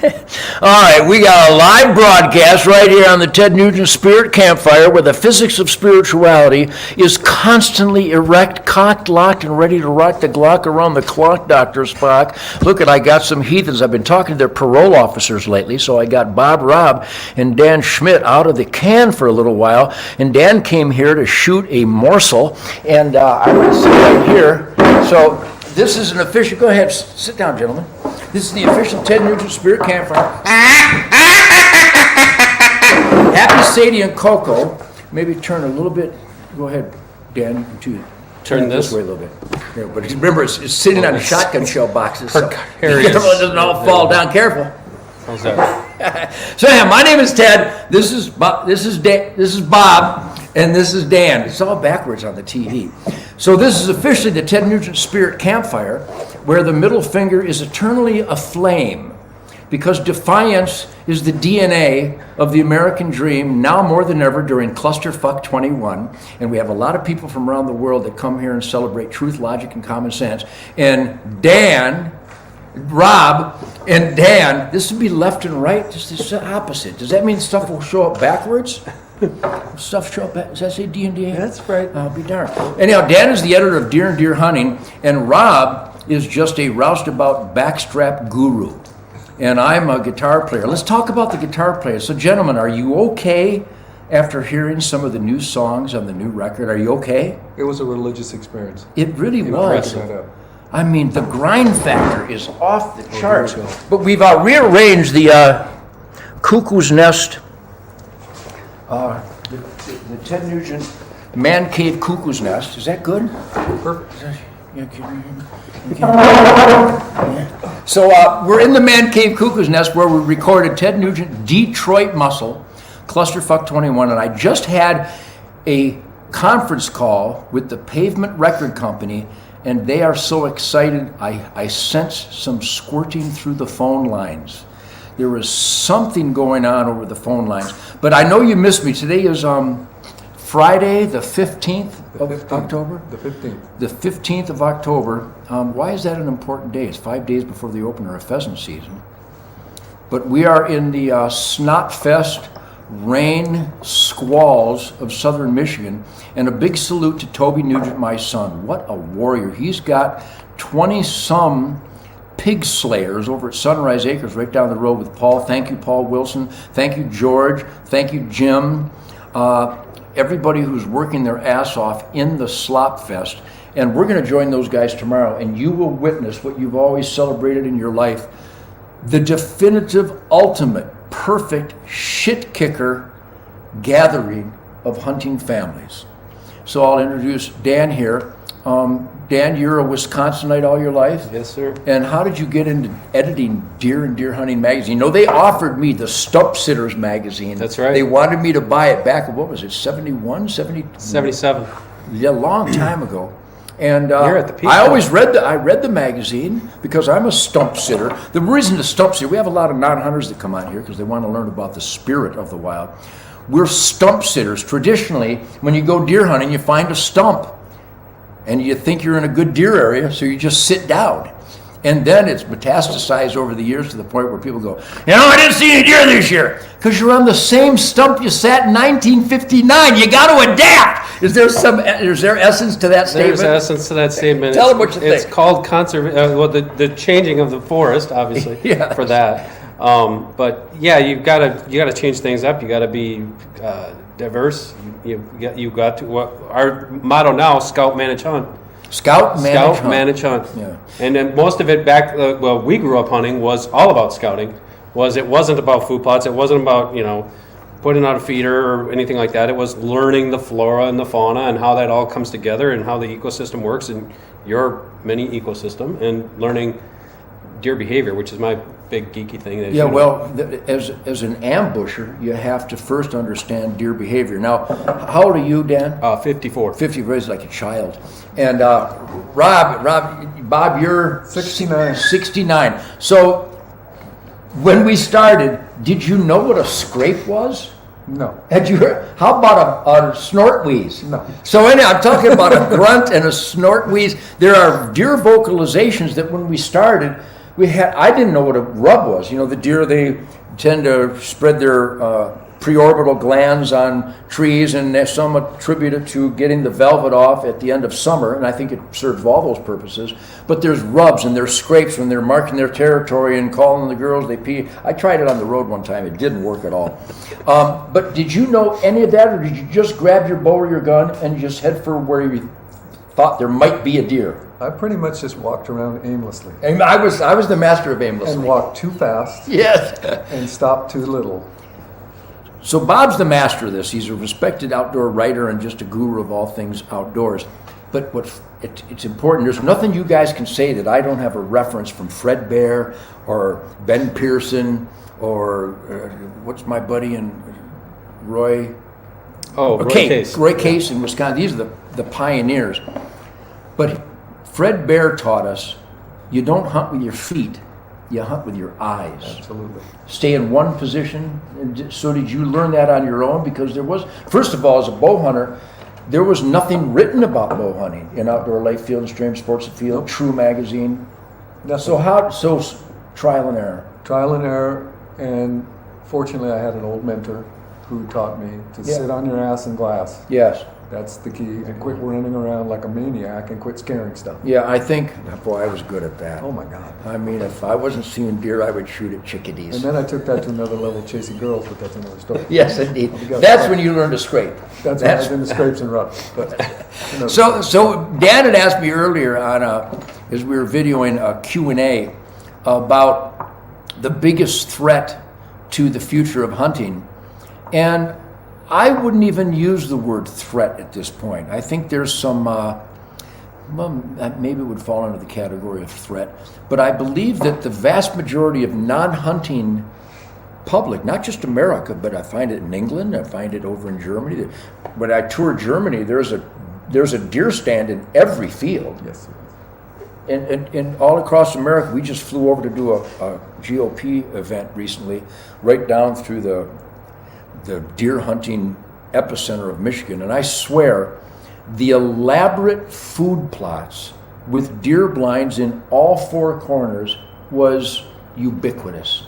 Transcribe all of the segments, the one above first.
All right, we got a live broadcast right here on the Ted Nugent Spirit Campfire, where the physics of spirituality is constantly erect, cocked, locked, and ready to rock the Glock around the clock, Dr. Spock. Look, I got some heathens. I've been talking to their parole officers lately, so I got Bob Robb and Dan Schmidt out of the can for a little while, and Dan came here to shoot a morsel, and I'm going to sit right here. So this is an official, go ahead, sit down, gentlemen. This is the official Ted Nugent Spirit Campfire. Happy Sadie and Coco. Maybe turn a little bit. Go ahead, Dan. Turn this way a little bit. Here, but remember, it's sitting on shotgun shell boxes, so Precarious. careful it doesn't all fall down. Careful. How's that? So yeah, my name is Ted. This is Bob. This is Bob, and this is Dan. It's all backwards on the TV. So this is officially the Ted Nugent Spirit Campfire, where the middle finger is eternally aflame, because defiance is the DNA of the American dream now more than ever during Clusterfuck 21. And we have a lot of people from around the world that come here and celebrate truth, logic, and common sense. And Dan, Rob, and Dan, this would be left and right, just the opposite. Does that mean stuff will show up backwards? Stuff show up back. Does that say D&D? That's right. I'll be darned. Anyhow, Dan is the editor of Deer and Deer Hunting, and Rob is just a roustabout backstrap guru. And I'm a guitar player. Let's talk about the guitar player. So, gentlemen, are you okay after hearing some of the new songs on the new record? Are you okay? It was a religious experience. It really You was. brought that up. I mean, the grind factor is off the charts. But we've rearranged the Cuckoo's Nest, the Ted Nugent Man Cave Cuckoo's Nest. Is that good? Perfect. So we're in the Man Cave Cuckoo's Nest, where we recorded Ted Nugent Detroit Muscle, Clusterfuck 21, and I just had a conference call with the Pavement Record Company, and they are so excited. I sense some squirting through the phone lines. There was something going on over the phone lines. But I know you missed me. Today is Friday, the 15th of October? The 15th. The 15th of October. Why is that an important day? It's 5 days before the opener of pheasant season. But we are in the Snotfest rain squalls of southern Michigan, and a big salute to Toby Nugent, my son. What a warrior. He's got 20-some pig slayers over at Sunrise Acres right down the road with Paul. Thank you, Paul Wilson. Thank you, George. Thank you, Jim. Everybody who's working their ass off in the Slop Fest. And we're going to join those guys tomorrow, and you will witness what you've always celebrated in your life, the definitive, ultimate, perfect shit kicker gathering of hunting families. So I'll introduce Dan here. Dan, you're a Wisconsinite all your life? Yes, sir. And how did you get into editing Deer and Deer Hunting magazine? You know, they offered me the Stump Sitters magazine. That's right. They wanted me to buy it back, what was it, 71, 70? 77. Yeah, a long time ago. And You're at the peak. I always read the magazine because I'm a stump sitter. The reason to stump sitter, we have a lot of non-hunters that come out here because they want to learn about the spirit of the wild. We're stump sitters. Traditionally, when you go deer hunting, you find a stump and you think you're in a good deer area, so you just sit down. And then it's metastasized over the years to the point where people go, you know, I didn't see any deer this year. Because you're on the same stump you sat in 1959. You got to adapt. Is there essence to that statement? There's essence to that statement. Tell them what you think. It's called the changing of the forest, obviously, Yes. for that. But yeah, you gotta change things up. You gotta be diverse. You got to. Our motto now: Scout, Manage, Hunt. Scout, manage, hunt. Yeah. And then most of it back, we grew up hunting was all about scouting. It wasn't about food plots. It wasn't about, putting out a feeder or anything like that. It was learning the flora and the fauna and how that all comes together and how the ecosystem works in your mini ecosystem, and learning deer behavior, which is my big geeky thing. Yeah, well, as an ambusher, you have to first understand deer behavior. Now, how old are you, Dan? 54. 50, raised like a child. And Bob, you're 69. 69. So when we started, did you know what a scrape was? No. Had you heard? How about a snort wheeze? No. So anyhow, I'm talking about a grunt and a snort wheeze. There are deer vocalizations that when we started, I didn't know what a rub was. You know, the deer, they tend to spread their preorbital glands on trees, and some attribute it to getting the velvet off at the end of summer, and I think it serves all those purposes. But there's rubs and there's scrapes when they're marking their territory and calling the girls they pee. I tried it on the road one time. It didn't work at all. But did you know any of that, or did you just grab your bow or your gun and just head for where you thought there might be a deer? I pretty much just walked around aimlessly. And I was the master of aimlessly. And walked too fast. Yes. And stopped too little. So Bob's the master of this. He's a respected outdoor writer and just a guru of all things outdoors. But it's important. There's nothing you guys can say that I don't have a reference from Fred Bear or Ben Pearson or what's my buddy and Roy. Oh, Roy Case. Roy Case in Wisconsin. These are the pioneers. But Fred Bear taught us you don't hunt with your feet. You hunt with your eyes. Absolutely. Stay in one position. And so did you learn that on your own? Because there was, first of all, as a bow hunter, there was nothing written about bow hunting in Outdoor Life, Field and Stream, Sports and Field, True Magazine. Nothing. So trial and error. Trial and error, and fortunately I had an old mentor who taught me to sit on your ass in glass. Yes. That's the key. And quit running around like a maniac and quit scaring stuff. Yeah, I think, boy, I was good at that. Oh my God. I mean, if I wasn't seeing deer, I would shoot at chickadees. And then I took that to another level, chasing girls, but that's another story. Yes, indeed. That's when you learn to scrape. That's when I was in the scrapes and rubs. But So Dan had asked me earlier on as we were videoing a Q&A about the biggest threat to the future of hunting, and I wouldn't even use the word threat at this point. I think there's some, maybe it would fall under the category of threat, but I believe that the vast majority of non-hunting public, not just America, but I find it in England, I find it over in Germany. When I tour Germany, there's a deer stand in every field. Yes. And all across America, we just flew over to do a GOP event recently, right down through the deer hunting epicenter of Michigan, and I swear the elaborate food plots with deer blinds in all four corners was ubiquitous.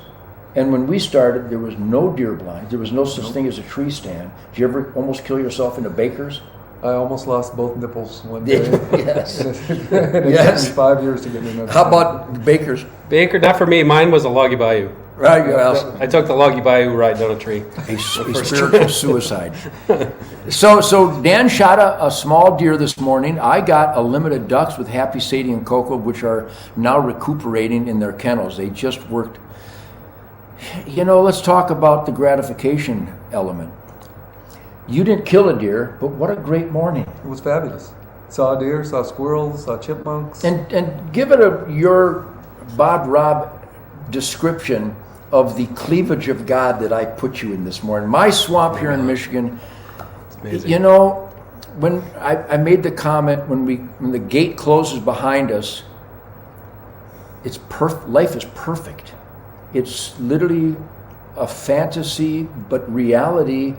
And when we started, there was no deer blinds. There was no such thing as a tree stand. Did you ever almost kill yourself in a baker's? I almost lost both nipples one day. Yes. And it took me 5 years to get me another. How about baker's? Baker, not for me. Mine was a Loggy Bayou. Right, well, I took the Loggy Bayou ride down a tree. a spiritual suicide. So Dan shot a small deer this morning. I got a limited ducks with Happy Sadie and Coco, which are now recuperating in their kennels. They just worked. You know, let's talk about the gratification element. You didn't kill a deer, but what a great morning. It was fabulous. Saw deer, saw squirrels, saw chipmunks. And give it your Bob Rob description of the cleavage of God that I put you in this morning. My swamp here in Michigan, you know, when I made the comment, when the gate closes behind us, it's life is perfect. It's literally a fantasy, but reality,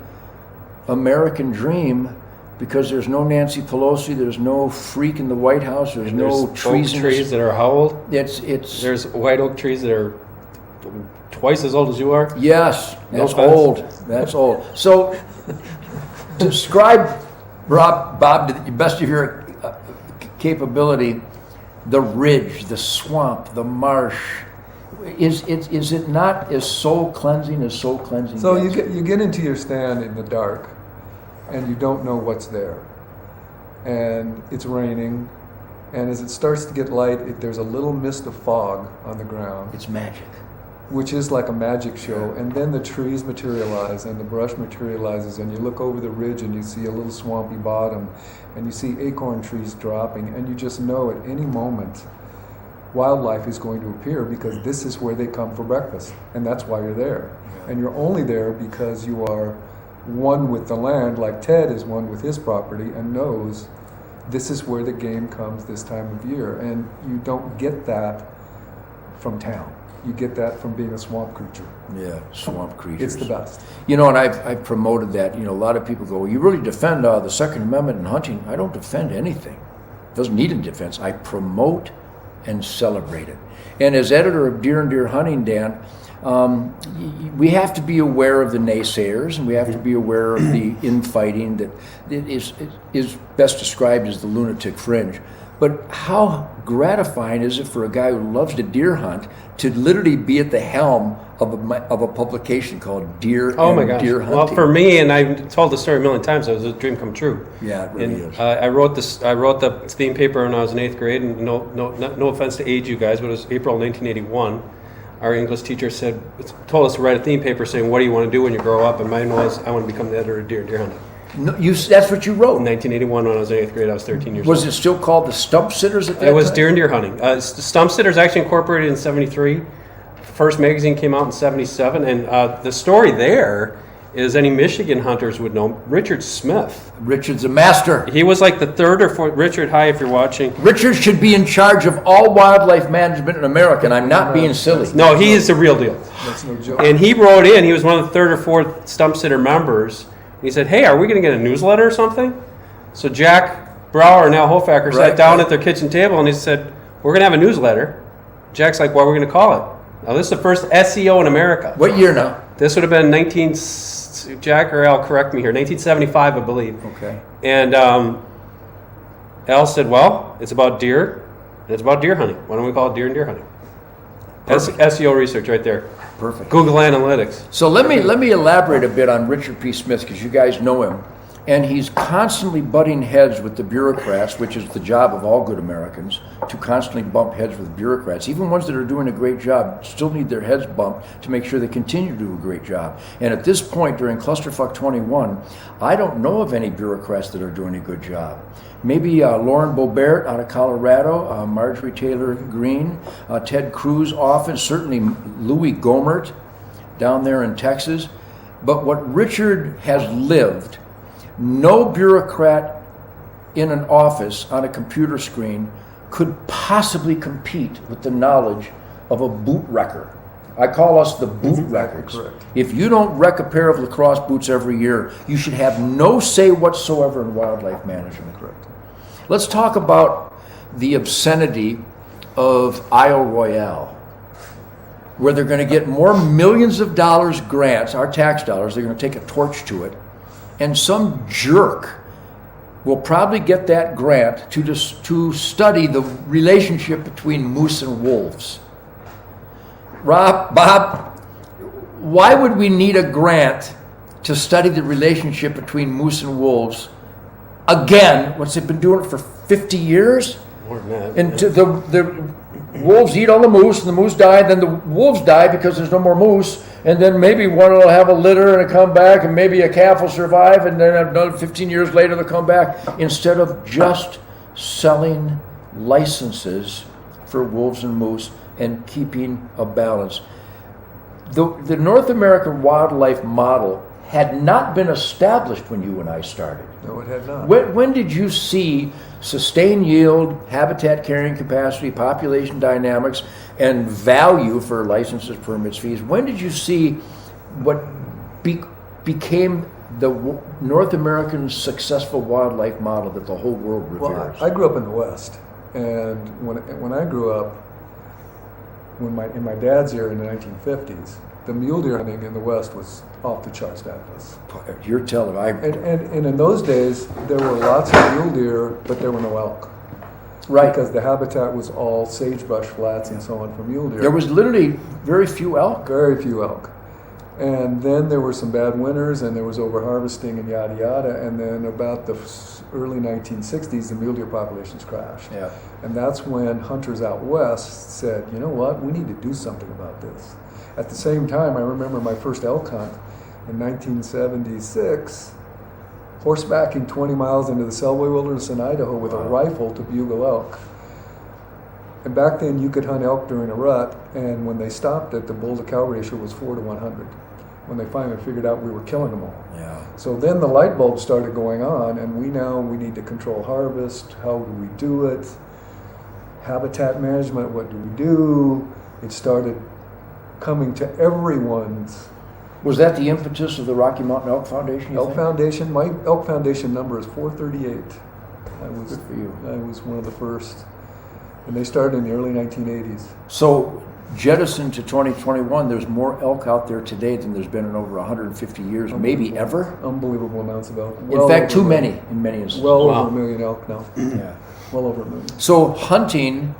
American dream, because there's no Nancy Pelosi, there's no freak in the White House, there's no trees. Oak trees that are how old? It's There's white oak trees that are twice as old as you are. Yes, that's No fence. old. That's old. So, describe, Bob, to the best of your capability, the ridge, the swamp, the marsh. Is it not as soul cleansing as soul cleansing? So gets? you get into your stand in the dark, and you don't know what's there, and it's raining, and as it starts to get light, there's a little mist of fog on the ground. It's magic. Which is like a magic show, and then the trees materialize and the brush materializes, and you look over the ridge and you see a little swampy bottom, and you see acorn trees dropping, and you just know at any moment wildlife is going to appear, because this is where they come for breakfast, and that's why you're there. And you're only there because you are one with the land, like Ted is one with his property, and knows this is where the game comes this time of year. And you don't get that from town. You get that from being a swamp creature. Yeah, swamp creatures. It's the best. You know, and I've promoted that. You know, a lot of people go, well, you really defend the Second Amendment in hunting. I don't defend anything. It doesn't need a defense. I promote and celebrate it. And as editor of Deer and Deer Hunting, Dan, we have to be aware of the naysayers, and we have to be aware of the infighting that is best described as the lunatic fringe. But how gratifying is it for a guy who loves to deer hunt to literally be at the helm of a publication called Deer and Deer Hunting? Well, for me, and I've told the story a million times, it was a dream come true. Yeah, it really is. I wrote the theme paper when I was in 8th grade, and no offense to age you guys, but it was April 1981. Our English teacher told us to write a theme paper saying, what do you want to do when you grow up? And mine was, I want to become the editor of Deer and Deer Hunting. No, that's what you wrote? In 1981, when I was in 8th grade, I was 13 years old. Was it still called the Stump Sitters at that time? It was Deer and Deer Hunting. Stump Sitters actually incorporated in 73. First magazine came out in 77. And the story there is any Michigan hunters would know Richard Smith. Richard's a master. He was like the third or fourth. Richard, hi, if you're watching. Richard should be in charge of all wildlife management in America, and I'm not being silly. No, he is the real deal. That's no joke. And he wrote in, he was one of the third or fourth Stump Sitter members. He said, hey, are we going to get a newsletter or something? So Jack Brower and Al Hofacker sat down at their kitchen table and he said, we're going to have a newsletter. Jack's like, what are we going to call it? Now, this is the first SEO in America. What year now? This would have been Jack or Al, correct me here, 1975, I believe. Okay. And Al said, well, it's about deer, and it's about deer hunting. Why don't we call it Deer and Deer Hunting? SEO research right there. Perfect. Google Analytics. So let me elaborate a bit on Richard P. Smith, because you guys know him. And he's constantly butting heads with the bureaucrats, which is the job of all good Americans, to constantly bump heads with bureaucrats. Even ones that are doing a great job still need their heads bumped to make sure they continue to do a great job. And at this point, during Clusterfuck 21, I don't know of any bureaucrats that are doing a good job. Maybe Lauren Boebert out of Colorado, Marjorie Taylor Greene, Ted Cruz often, certainly Louis Gomert down there in Texas. But what Richard has lived, no bureaucrat in an office on a computer screen could possibly compete with the knowledge of a boot wrecker. I call us the boot wreckers. Correct. If you don't wreck a pair of lacrosse boots every year, you should have no say whatsoever in wildlife management. Correct. Let's talk about the obscenity of Isle Royale, where they're going to get more millions of dollars grants, our tax dollars, they're going to take a torch to it, and some jerk will probably get that grant to study the relationship between moose and wolves. Bob, why would we need a grant to study the relationship between moose and wolves? Again, what's it been doing it for 50 years? More than that. And the wolves eat all the moose, and the moose die, then the wolves die because there's no more moose, and then maybe one will have a litter and come back, and maybe a calf will survive, and then another 15 years later they'll come back, instead of just selling licenses for wolves and moose and keeping a balance. The North American wildlife model had not been established when you and I started. No, it had not. When did you see sustained yield, habitat carrying capacity, population dynamics, and value for licenses, permits, fees? When did you see what became the North American successful wildlife model that the whole world reveres? Well, I grew up in the West, and when I grew up, in my dad's era in the 1950s, the mule deer hunting in the West was off the charts fabulous. You're telling me. And in those days, there were lots of mule deer, but there were no elk. Right. Because the habitat was all sagebrush flats and so on for mule deer. There was literally very few elk. Very few elk. And then there were some bad winters, and there was overharvesting and yada yada. And then about the early 1960s, the mule deer populations crashed. Yeah. And that's when hunters out west said, you know what, we need to do something about this. At the same time, I remember my first elk hunt in 1976, horsebacking 20 miles into the Selway Wilderness in Idaho with a rifle to bugle elk. And back then you could hunt elk during a rut, and when they stopped it, the bull to cow ratio was 4 to 100. When they finally figured out we were killing them all. Yeah. So then the light bulbs started going on, and we need to control harvest. How do we do it? Habitat management, what do we do? It started coming to everyone's. Was that the impetus of the Rocky Mountain Elk Foundation? Elk Foundation, my Elk Foundation number is 438. Good for you. I was one of the first. And they started in the early 1980s. So jettison to 2021, there's more elk out there today than there's been in over 150 years, maybe ever. Unbelievable amounts of elk. In fact, too many in many instances. Well Wow. over 1 million elk now. Yeah. Well over 1 million. So hunting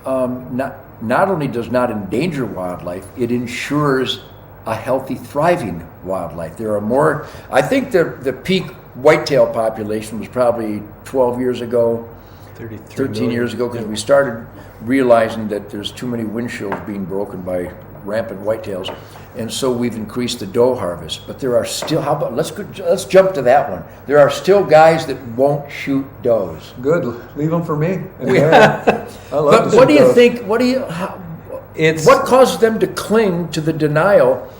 not only does not endanger wildlife, it ensures a healthy, thriving wildlife. There are more. I think the peak whitetail population was probably 12 years ago, 13 years ago, because we started realizing that there's too many windshields being broken by rampant whitetails, and so we've increased the doe harvest. But there are still, how about, let's jump to that one. There are still guys that won't shoot does. Good. Leave them for me. And I love But to what do shoot you does. think? It's What causes them to cling to the denial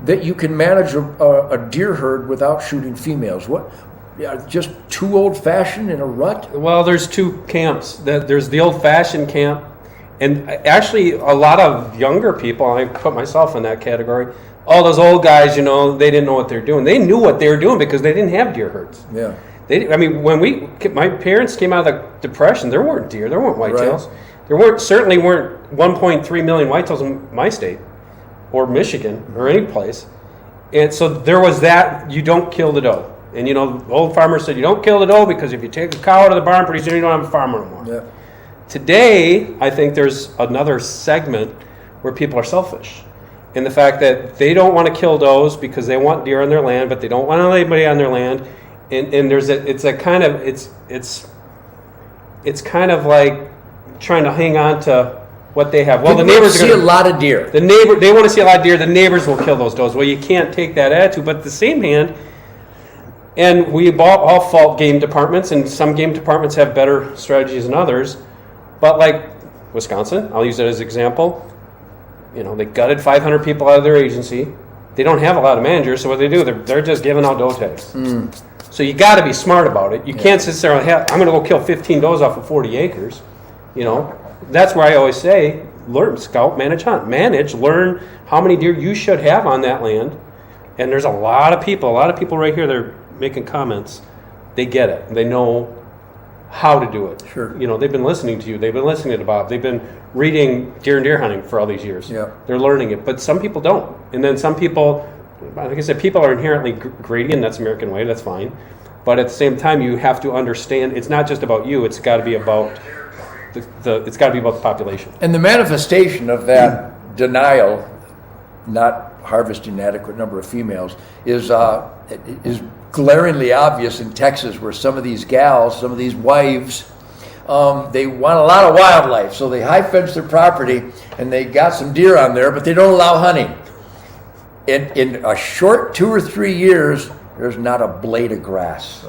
that you can manage a deer herd without shooting females? What? Yeah, just too old-fashioned in a rut? Well, there's two camps. There's the old-fashioned camp, and actually a lot of younger people, I put myself in that category, all those old guys, you know, they didn't know what they're doing. They knew what they were doing because they didn't have deer herds. Yeah. I mean, when my parents came out of the Depression, there weren't deer, there weren't whitetails. Right. There certainly weren't 1.3 million whitetails in my state, or Michigan, or any place. And so there was that, you don't kill the doe. And you know, old farmers said you don't kill the doe because if you take a cow out of the barn, pretty soon you don't have a farm anymore. Yeah. Today, I think there's another segment where people are selfish. In the fact that they don't want to kill does because they want deer on their land, but they don't want anybody on their land. And there's it's kind of like trying to hang on to what they have. Well, the neighbors see are a lot of deer. they want to see a lot of deer. The neighbors will kill those does. Well, you can't take that attitude. But at the same hand, and we all fault game departments, and some game departments have better strategies than others. But like Wisconsin, I'll use it as an example. You know, they gutted 500 people out of their agency. They don't have a lot of managers, so what they do, they're just giving out doe tags. So you got to be smart about it. You can't sit there and I'm going to go kill 15 does off of 40 acres. You know, that's where I always say, learn, scout, manage, hunt. Manage, learn how many deer you should have on that land. And there's a lot of people right here that are making comments. They get it. They know how to do it. Sure. You know, they've been listening to you. They've been listening to Bob. They've been reading Deer and Deer Hunting for all these years. Yeah. They're learning it. But some people don't. And then some people, like I said, people are inherently greedy, and that's American way. That's fine. But at the same time, you have to understand it's not just about you. It's got to be about it's got to be about the population. And the manifestation of that denial, not harvesting an adequate number of females, is glaringly obvious in Texas, where some of these gals, some of these wives, they want a lot of wildlife, so they high fence their property, and they got some deer on there, but they don't allow hunting. In a short 2 or 3 years, there's not a blade of grass,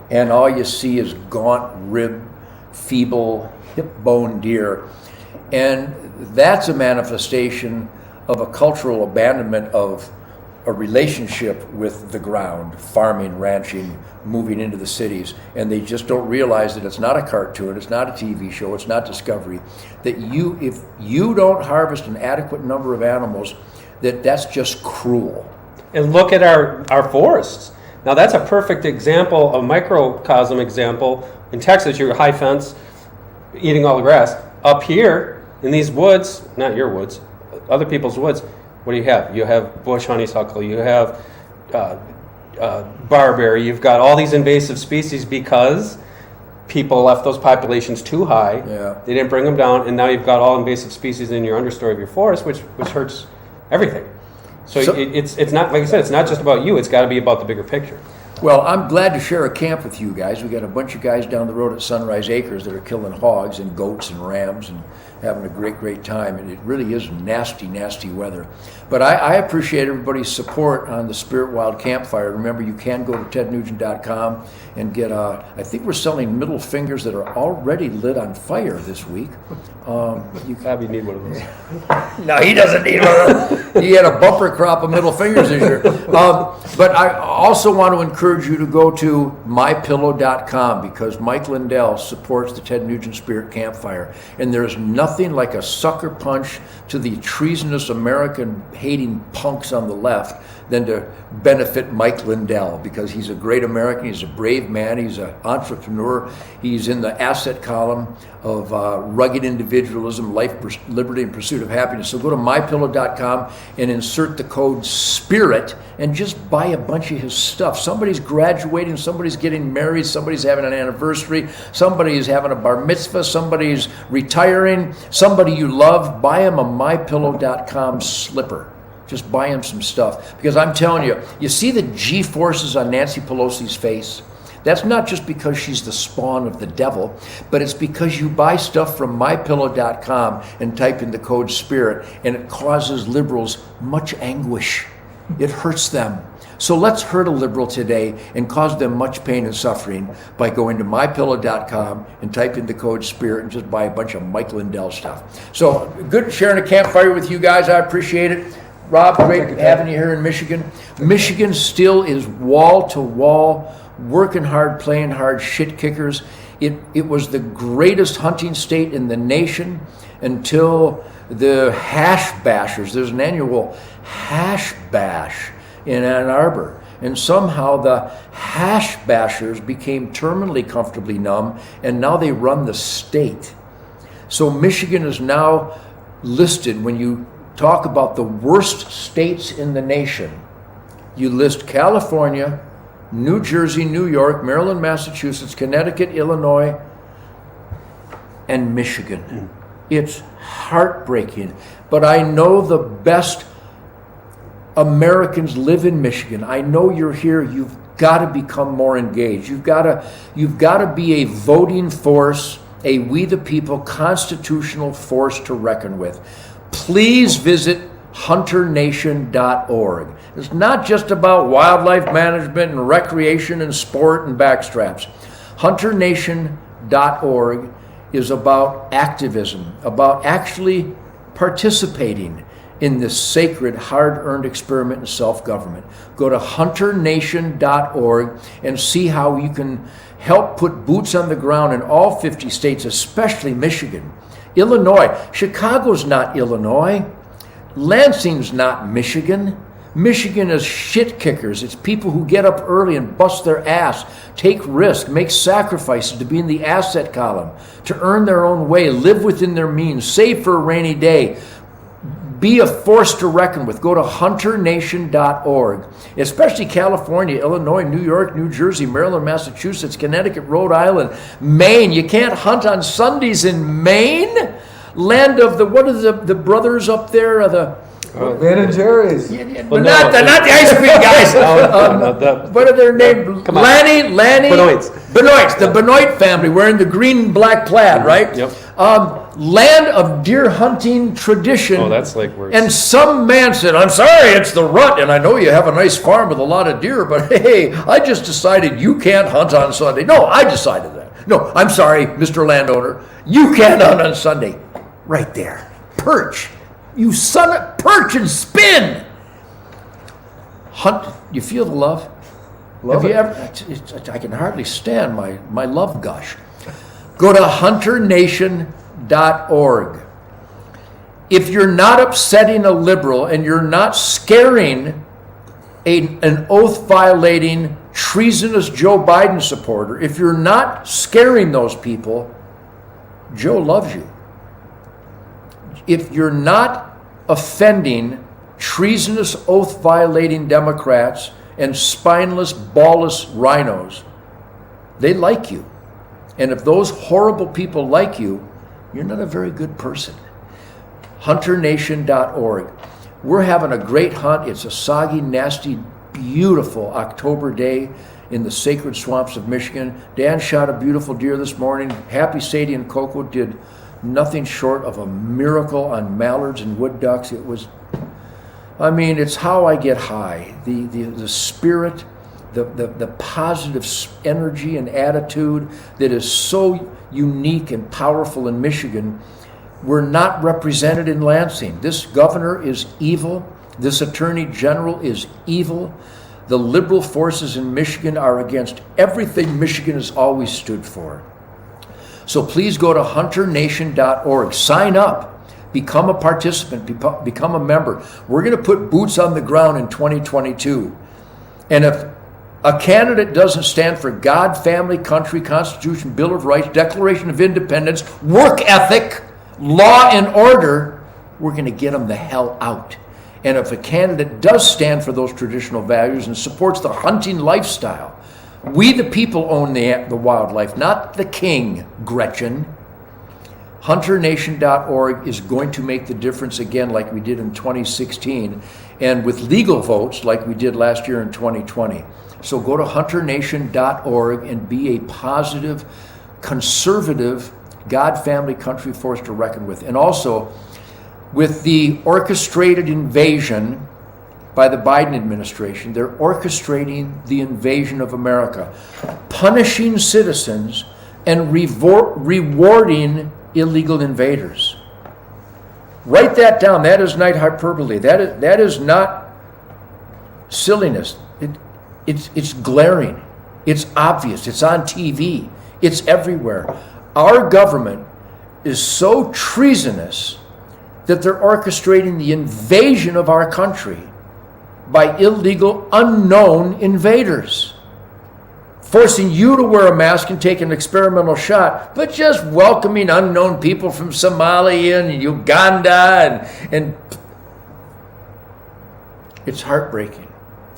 and all you see is gaunt, ribbed, feeble, hip-bone deer, and that's a manifestation of a cultural abandonment of a relationship with the ground, farming, ranching, moving into the cities, and they just don't realize that it's not a cartoon, it's not a TV show, it's not Discovery, that if you don't harvest an adequate number of animals, that's just cruel. And look at our forests. Now that's a perfect example, a microcosm example. In Texas, you're high fence, eating all the grass. Up here, in these woods, not your woods, other people's woods, what do you have? You have bush honeysuckle, you have barberry, you've got all these invasive species because people left those populations too high. Yeah. They didn't bring them down, and now you've got all invasive species in your understory of your forest, which hurts everything. So it's not, like I said, it's not just about you, it's got to be about the bigger picture. Well, I'm glad to share a camp with you guys. We got a bunch of guys down the road at Sunrise Acres that are killing hogs and goats and rams and having a great time. And it really is nasty, nasty weather. But I appreciate everybody's support on the Spirit Wild Campfire. Remember, you can go to tednugent.com and get, I think we're selling middle fingers that are already lit on fire this week. You Bobby need one of those. No, he doesn't need one. He had a bumper crop of middle fingers this year. But I also want to encourage you to go to mypillow.com because Mike Lindell supports the Ted Nugent Spirit Campfire. And there's nothing like a sucker punch to the treasonous American-hating punks on the left than to benefit Mike Lindell because he's a great American, he's a brave man, he's an entrepreneur, he's in the asset column of rugged individualism, life, liberty, and pursuit of happiness. So go to mypillow.com and insert the code SPIRIT and just buy a bunch of his stuff. Somebody's graduating, somebody's getting married, somebody's having an anniversary, somebody's having a bar mitzvah, somebody's retiring, somebody you love, buy him a mypillow.com slipper. Just buy him some stuff. Because I'm telling you, you see the G-forces on Nancy Pelosi's face? That's not just because she's the spawn of the devil, but it's because you buy stuff from mypillow.com and type in the code SPIRIT, and it causes liberals much anguish. It hurts them. So let's hurt a liberal today and cause them much pain and suffering by going to mypillow.com and type in the code SPIRIT and just buy a bunch of Mike Lindell stuff. So good sharing a campfire with you guys. I appreciate it. Rob, great having you here in Michigan. Michigan still is wall to wall, working hard, playing hard, shit kickers. It was the greatest hunting state in the nation until the hash bashers. There's an annual hash bash in Ann Arbor. And somehow the hash bashers became terminally comfortably numb, and now they run the state. So Michigan is now listed when you talk about the worst states in the nation. You list California, New Jersey, New York, Maryland, Massachusetts, Connecticut, Illinois, and Michigan. It's heartbreaking. But I know the best Americans live in Michigan. I know you're here. You've got to become more engaged. You've got to be a voting force, a we the people constitutional force to reckon with. Please visit hunternation.org. It's not just about wildlife management and recreation and sport and backstraps. Hunternation.org is about activism, about actually participating in this sacred, hard-earned experiment in self-government. Go to hunternation.org and see how you can help put boots on the ground in all 50 states, especially Michigan. Illinois. Chicago's not Illinois. Lansing's not Michigan. Michigan is shit kickers. It's people who get up early and bust their ass, take risks, make sacrifices to be in the asset column, to earn their own way, live within their means, save for a rainy day. Be a force to reckon with. Go to hunternation.org. Especially California, Illinois, New York, New Jersey, Maryland, Massachusetts, Connecticut, Rhode Island, Maine. You can't hunt on Sundays in Maine? Land of the, what are the brothers up there? Ben and Jerry's. But not the ice cream guys. What are their names? Lanny. Benoits. The Benoit family wearing the green and black plaid, right? Yep. Land of deer hunting tradition. Oh, that's like worse. And some man said, I'm sorry, it's the rut, and I know you have a nice farm with a lot of deer, but hey, I just decided you can't hunt on Sunday. No, I decided that. No, I'm sorry, Mr. Landowner. You can't hunt on Sunday. Right there. Perch. You son of perch and spin. Hunt. You feel the love? Have you ever? I can hardly stand my love gush. Go to hunternation.org. If you're not upsetting a liberal and you're not scaring an oath-violating, treasonous Joe Biden supporter, if you're not scaring those people, Joe loves you. If you're not offending treasonous, oath-violating Democrats and spineless, ballless rhinos, they like you. And if those horrible people like you, you're not a very good person. hunternation.org. We're having a great hunt. It's a soggy, nasty, beautiful October day in the sacred swamps of Michigan. Dan shot a beautiful deer this morning. Happy Sadie and Coco did nothing short of a miracle on mallards and wood ducks. It was, I mean, it's how I get high. The spirit, the positive energy and attitude that is so unique and powerful in Michigan We're not represented in Lansing. This governor is evil. This attorney general is evil. The liberal forces in Michigan are against everything Michigan has always stood for. So please go to hunternation.org. Sign up. Become a participant. Become a member. We're going to put boots on the ground in 2022. And if a candidate doesn't stand for God, family, country, Constitution, Bill of Rights, Declaration of Independence, work ethic, law and order, we're going to get them the hell out. And if a candidate does stand for those traditional values and supports the hunting lifestyle, we the people own the wildlife, not the king, Gretchen. HunterNation.org is going to make the difference again like we did in 2016 and with legal votes like we did last year in 2020. So go to HunterNation.org and be a positive, conservative, God, family, country force to reckon with. And also, with the orchestrated invasion by the Biden administration, they're orchestrating the invasion of America, punishing citizens and rewarding illegal invaders. Write that down. That is not hyperbole. That is not silliness. It's glaring. It's obvious. It's on TV. It's everywhere. Our government is so treasonous that they're orchestrating the invasion of our country by illegal, unknown invaders, forcing you to wear a mask and take an experimental shot, but just welcoming unknown people from Somalia and Uganda and it's heartbreaking.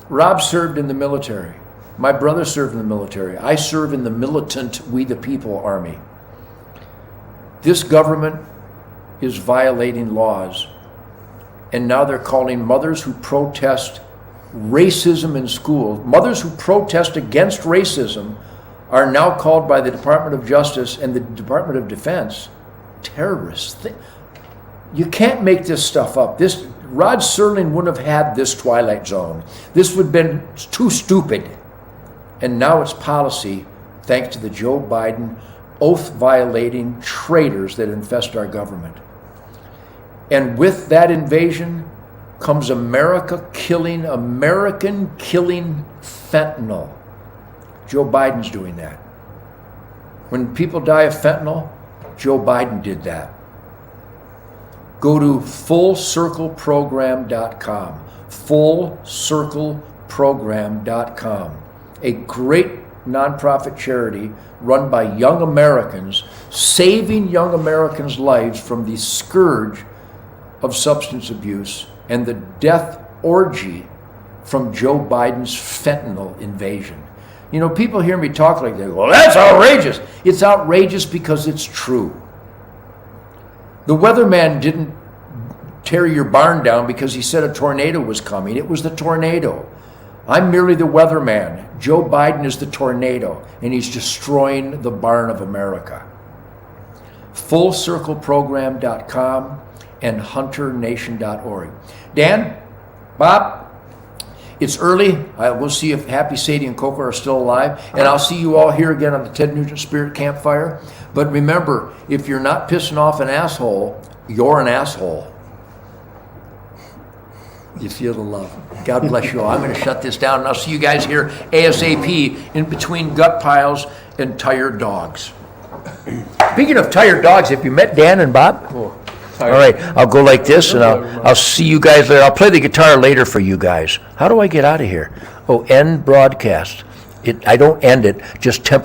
Rob served in the military. My brother served in the military. I serve in the militant We the People Army. This government is violating laws. And now they're calling mothers who protest racism in school, mothers who protest against racism are now called by the Department of Justice and the Department of Defense terrorists. You can't make this stuff up. Rod Serling wouldn't have had this Twilight Zone. This would have been too stupid. And now it's policy, thanks to the Joe Biden oath-violating traitors that infest our government. And with that invasion comes American killing fentanyl. Joe Biden's doing that. When people die of fentanyl, Joe Biden did that. Go to fullcircleprogram.com. Fullcircleprogram.com. A great nonprofit charity run by young Americans, saving young Americans' lives from the scourge of substance abuse and the death orgy from Joe Biden's fentanyl invasion. You know, people hear me talk like that. Well, that's outrageous. It's outrageous because it's true. The weatherman didn't tear your barn down because he said a tornado was coming. It was the tornado. I'm merely the weatherman. Joe Biden is the tornado, and he's destroying the barn of America. FullCircleProgram.com and HunterNation.org. Dan, Bob, it's early. We'll see if Happy, Sadie, and Coco are still alive, and I'll see you all here again on the Ted Nugent Spirit Campfire. But remember, if you're not pissing off an asshole, you're an asshole. You feel the love. God bless you all. I'm going to shut this down, and I'll see you guys here ASAP in between gut piles and tired dogs. Speaking of tired dogs, have you met Dan and Bob? Cool. All right, I'll go like this, and I'll see you guys later. I'll play the guitar later for you guys. How do I get out of here? Oh, end broadcast. I don't end it, just temporarily.